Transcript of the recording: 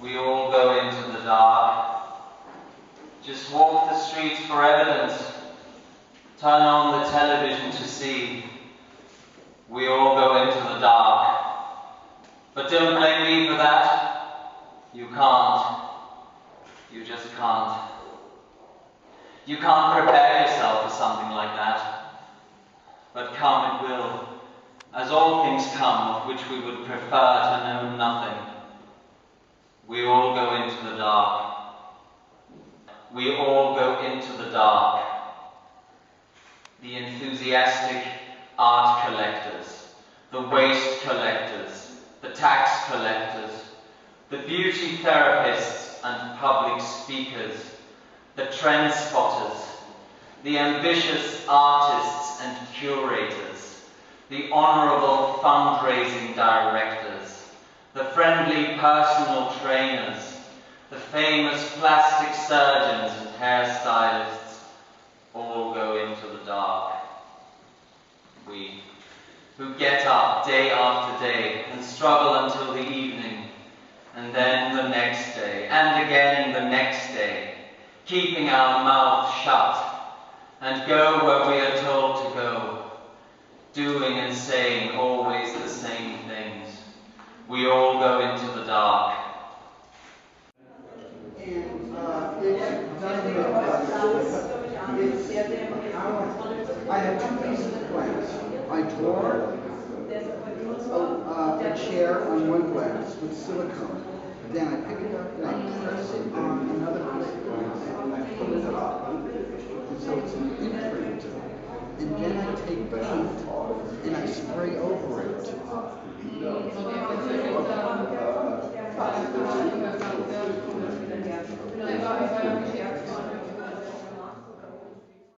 We all go into the dark. Just walk the streets for evidence. Turn on the television to see. We all go into the dark. But don't blame me for that. You can't. You just can't. You can't prepare yourself for something like that. But come it will, as all things come of which we would prefer to know nothing. We all go into the dark. We all go into the dark. The enthusiastic art collectors, the waste collectors, the tax collectors, the beauty therapists and public speakers, the trend spotters, the ambitious artists and curators, the honourable fundraising directors, the friendly personal trainers, the famous plastic surgeons and hairstylists, all go into the dark. We, who get up day after day and struggle until the evening, and then the next day, and again the next day, keeping our mouth shut, and go where we are told to go, doing and saying always the same things. We all go into the dark. I have two pieces of glass. I draw a chair on one glass with silicone. Then I pick it up and I press it on another piece of glass.